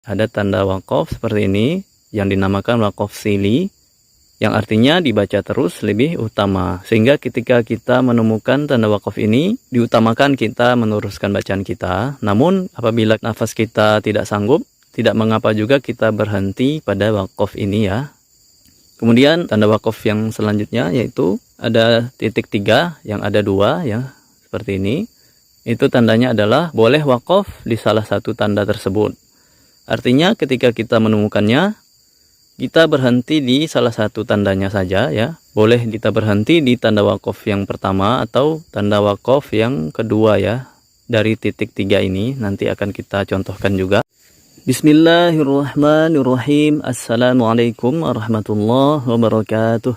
ada tanda waqaf seperti ini yang dinamakan waqaf sili, yang artinya dibaca terus lebih utama. Sehingga ketika kita menemukan tanda waqaf ini, diutamakan kita meneruskan bacaan kita. Namun apabila nafas kita tidak sanggup, tidak mengapa juga kita berhenti pada waqaf ini ya. Kemudian tanda waqaf yang selanjutnya yaitu ada titik 3 yang ada 2 ya, seperti ini. Itu tandanya adalah boleh waqaf di salah satu tanda tersebut. Artinya ketika kita menemukannya, kita berhenti di salah satu tandanya saja ya. Boleh kita berhenti di tanda waqaf yang pertama atau tanda waqaf yang kedua ya. Dari titik 3 ini nanti akan kita contohkan juga. Bismillahirrahmanirrahim. Assalamualaikum warahmatullahi wabarakatuh.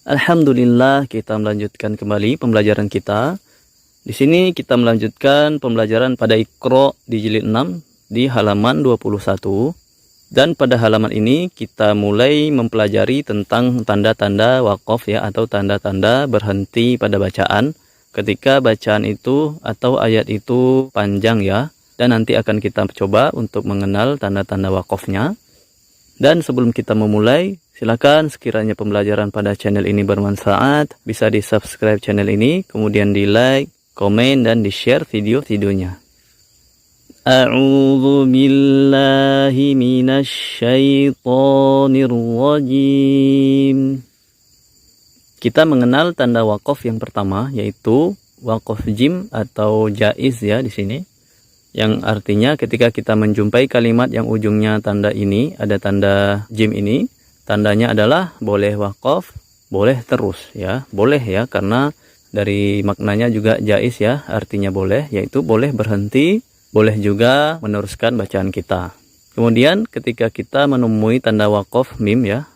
Alhamdulillah, kita melanjutkan kembali pembelajaran kita. Di sini kita melanjutkan pembelajaran pada Iqra di jilid 6 di halaman 21. Dan pada halaman ini kita mulai mempelajari tentang tanda-tanda waqaf ya, atau tanda-tanda berhenti pada bacaan ketika bacaan itu atau ayat itu panjang ya. Dan nanti akan kita coba untuk mengenal tanda-tanda waqafnya. Dan sebelum kita memulai, silakan sekiranya pembelajaran pada channel ini bermanfaat, bisa di subscribe channel ini, kemudian di like, komen, dan di share video-videonya. A'udzu billahi minasyaitonir rajim. Kita mengenal tanda waqaf yang pertama yaitu waqaf jim atau jaiz ya di sini. Yang artinya ketika kita menjumpai kalimat yang ujungnya tanda ini, ada tanda jim ini, tandanya adalah boleh waqaf, boleh terus ya. Boleh ya, karena dari maknanya juga jaiz ya, artinya boleh, yaitu boleh berhenti, boleh juga meneruskan bacaan kita. Kemudian ketika kita menemui tanda waqaf mim ya,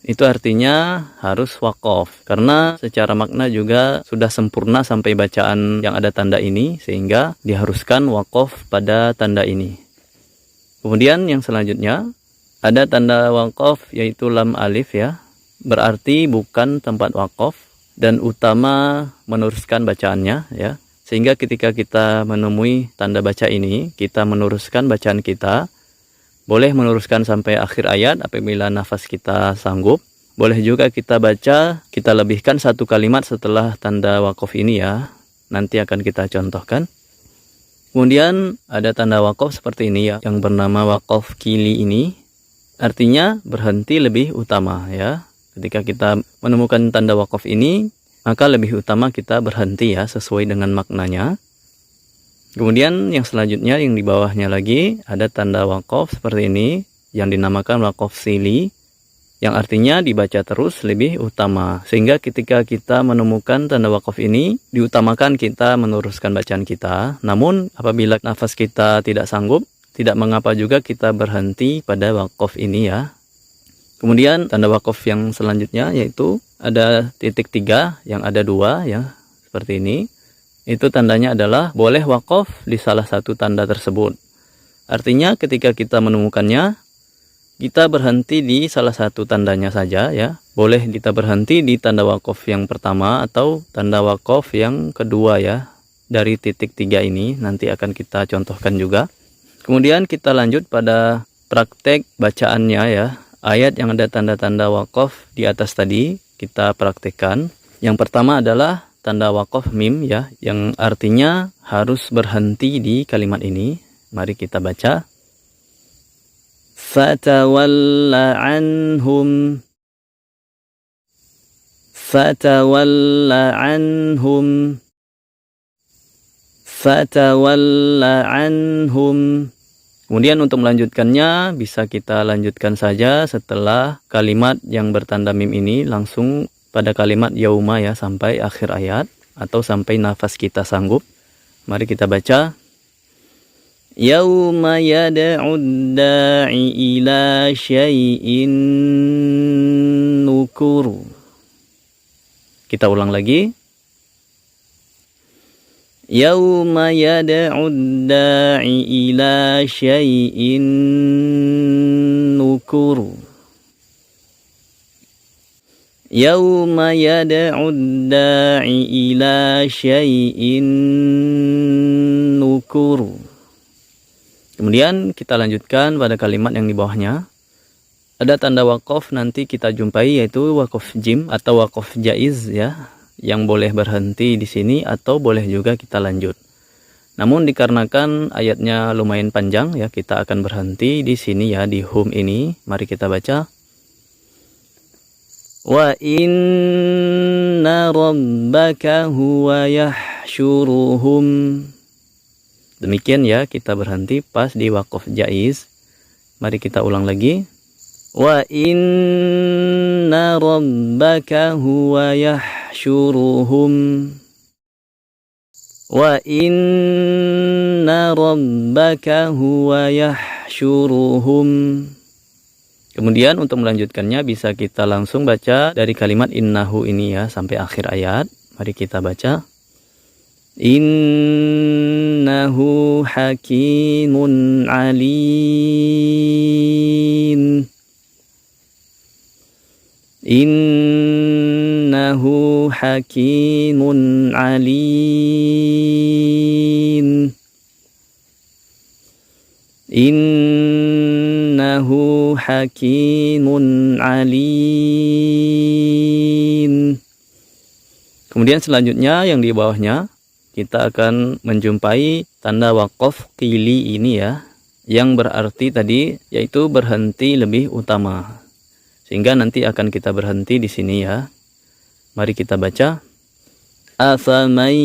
itu artinya harus waqaf. Karena secara makna juga sudah sempurna sampai bacaan yang ada tanda ini, sehingga diharuskan waqaf pada tanda ini. Kemudian yang selanjutnya, ada tanda waqaf yaitu lam alif ya. Berarti bukan tempat waqaf dan utama meneruskan bacaannya ya. Sehingga ketika kita menemui tanda baca ini, kita meneruskan bacaan kita. Boleh meneruskan sampai akhir ayat apabila nafas kita sanggup. Boleh juga kita baca, kita lebihkan satu kalimat setelah tanda waqaf ini ya. Nanti akan kita contohkan. Kemudian ada tanda waqaf seperti ini ya, yang bernama waqaf kili ini. Artinya berhenti lebih utama ya. Ketika kita menemukan tanda waqaf ini, maka lebih utama kita berhenti ya, sesuai dengan maknanya. Kemudian yang selanjutnya yang di bawahnya lagi ada tanda waqaf seperti ini yang dinamakan waqaf sili, yang artinya dibaca terus lebih utama. Sehingga ketika kita menemukan tanda waqaf ini, diutamakan kita meneruskan bacaan kita. Namun apabila nafas kita tidak sanggup, tidak mengapa juga kita berhenti pada waqaf ini ya. Kemudian tanda waqaf yang selanjutnya yaitu ada titik 3 yang ada 2 ya, seperti ini. Itu tandanya adalah boleh waqaf di salah satu tanda tersebut. Artinya ketika kita menemukannya, kita berhenti di salah satu tandanya saja ya. Boleh kita berhenti di tanda waqaf yang pertama atau tanda waqaf yang kedua ya. Dari titik 3 ini nanti akan kita contohkan juga. Kemudian kita lanjut pada praktek bacaannya ya. Ayat yang ada tanda-tanda waqaf di atas tadi kita praktekkan. Yang pertama adalah tanda waqaf mim ya, yang artinya harus berhenti di kalimat ini. Mari kita baca. Fatawalla anhum. Fatawalla anhum. Fatawalla anhum. Kemudian untuk melanjutkannya bisa kita lanjutkan saja setelah kalimat yang bertanda mim ini langsung pada kalimat yauma ya, sampai akhir ayat atau sampai nafas kita sanggup. Mari kita baca. Yauma yad'ud da'i ila syai'in nukur. Kita ulang lagi. Yauma yad'ud da'i ila syai'in nukur. Yauma yad'ud da'i ila syai'in nukur. Kemudian kita lanjutkan pada kalimat yang di bawahnya. Ada tanda wakof nanti kita jumpai, yaitu wakof jim atau wakof jaiz ya, yang boleh berhenti di sini atau boleh juga kita lanjut. Namun dikarenakan ayatnya lumayan panjang ya, kita akan berhenti di sini ya, di hum ini. Mari kita baca. Wa inna rabbaka huwa yahsyuruhum. Demikian ya, kita berhenti pas di wakof jaiz. Mari kita ulang lagi. Wa inna rabbaka huwa yahsyuruhum. Wa inna rabbaka huwa yahsyuruhum. Kemudian untuk melanjutkannya bisa kita langsung baca dari kalimat innahu ini ya sampai akhir ayat. Mari kita baca. Innahu hakimun alim. Innahu hakimun alim. Innahu hakimun alim. Kemudian selanjutnya yang di bawahnya kita akan menjumpai tanda wakof qili ini ya, yang berarti tadi yaitu berhenti lebih utama. Sehingga nanti akan kita berhenti di sini ya. Mari kita baca. Afaman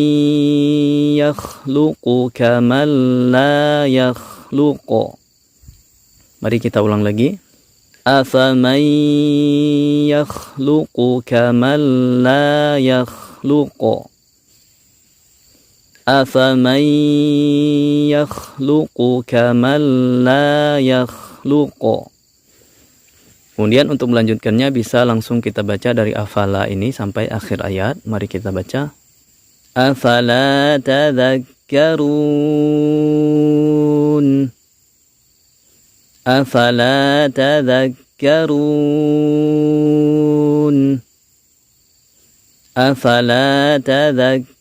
yakhluqu kaman la yakhluqu. Mari kita ulang lagi. Afaman yakhluqu kaman la yakhluqu. Afaman yakhluqu kaman la yakhluqu. Kemudian untuk melanjutkannya bisa langsung kita baca dari afala ini sampai akhir ayat. Mari kita baca. Afala tadhakkarun. Afala tadhakkarun. Afala tadhakkarun.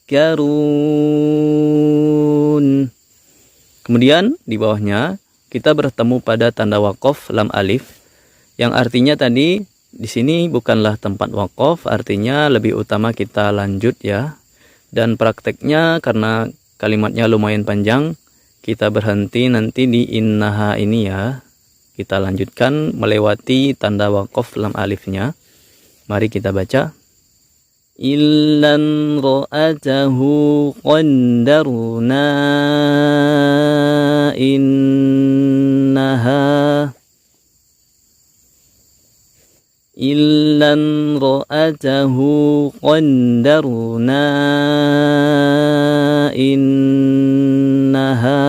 Kemudian di bawahnya kita bertemu pada tanda wakof lam alif, yang artinya tadi di sini bukanlah tempat wakof, artinya lebih utama kita lanjut ya. Dan prakteknya karena kalimatnya lumayan panjang, kita berhenti nanti di innaha ini ya. Kita lanjutkan melewati tanda wakof lam alifnya. Mari kita baca. Illan ra'atahu qaddarna innaha. Illan ra'atahu qaddarna innaha.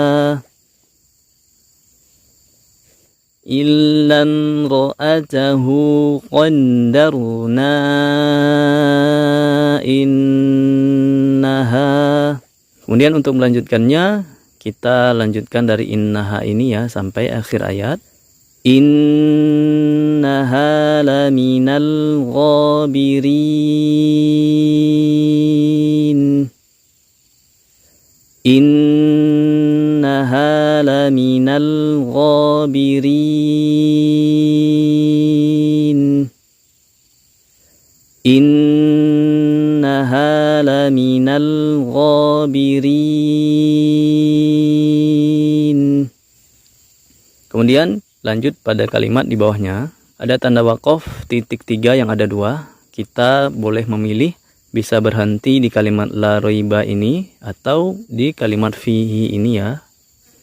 Illan ra'atahu qaddarna innaha. Kemudian untuk melanjutkannya kita lanjutkan dari innaha ini ya sampai akhir ayat. Innaha laminal ghabirin. Innaha laminal ghabirin. Innaha laminal ghabirin. Kemudian lanjut pada kalimat di bawahnya. Ada tanda wakof titik 3 yang ada 2. Kita boleh memilih bisa berhenti di kalimat la roiba ini atau di kalimat fihi ini ya.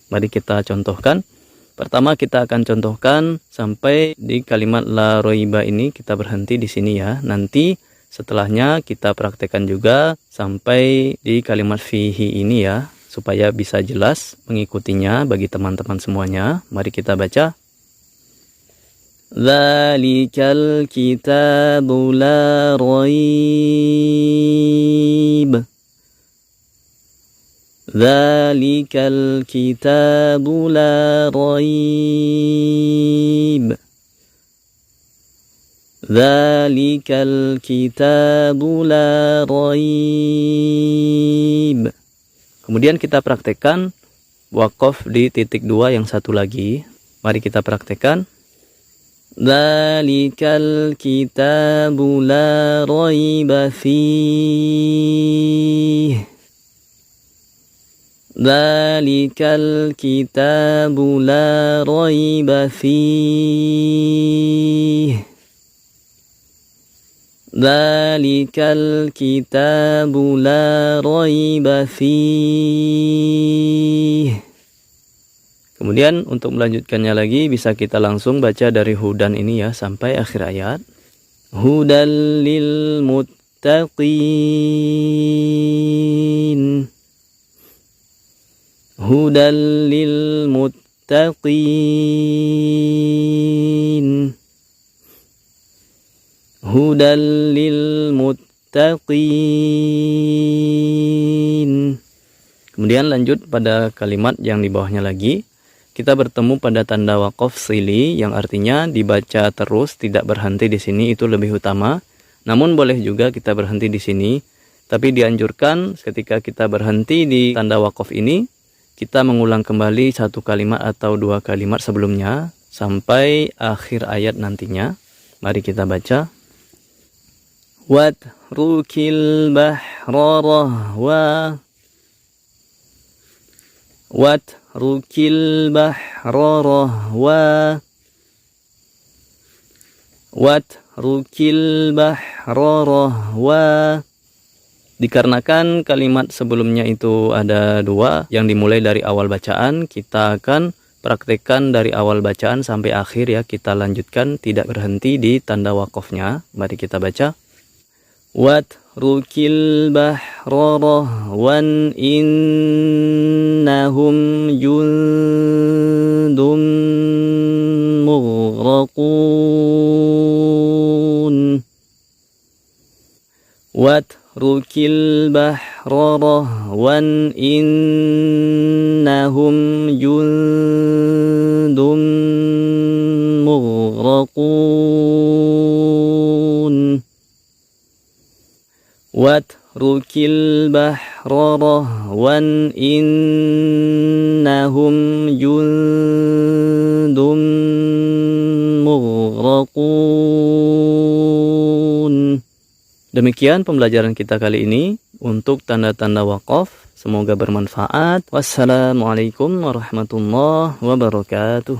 Mari kita contohkan. Pertama kita akan contohkan sampai di kalimat la roiba ini, kita berhenti di sini ya. Nanti setelahnya kita praktekkan juga sampai di kalimat fihi ini ya, supaya bisa jelas mengikutinya bagi teman-teman semuanya. Mari kita baca. Dzalikal kitabu la raib. Dzalikal kitabu la raib. Dzalikal kitabu la raib. Kemudian kita praktekkan wakaf di titik 2 yang satu lagi. Mari kita praktekkan. Dzalikal kitabu la raiba fihi. Dzalikal kitabu la raiba fihi. Dzalikal kitabu la raiba fihi. Kemudian untuk melanjutkannya lagi bisa kita langsung baca dari hudan ini ya sampai akhir ayat. Hudal lil muttaqin. Hudal lil muttaqin. Hudal lil muttaqin. Kemudian lanjut pada kalimat yang di bawahnya lagi. Kita bertemu pada tanda waqaf sili yang artinya dibaca terus, tidak berhenti di sini, itu lebih utama. Namun boleh juga kita berhenti di sini, tapi dianjurkan ketika kita berhenti di tanda waqaf ini, kita mengulang kembali satu kalimat atau dua kalimat sebelumnya sampai akhir ayat nantinya. Mari kita baca. Watrukil bahra rahwa. Watrukil bahra rahwa. Watrukil bahra rahwa. Dikarenakan kalimat sebelumnya itu ada dua yang dimulai dari awal bacaan, kita akan praktekkan dari awal bacaan sampai akhir ya. Kita lanjutkan tidak berhenti di tanda waqafnya. Mari kita baca. Watrukil bahra rahwan innahum jundum mughraqun. Watrukil bahra rahwan innahum jundum mughraqun. Watrukil bahra rahwan innahum jundum mughraqun. Demikian pembelajaran kita kali ini untuk tanda-tanda waqaf. Semoga bermanfaat. Wassalamualaikum warahmatullahi wabarakatuh.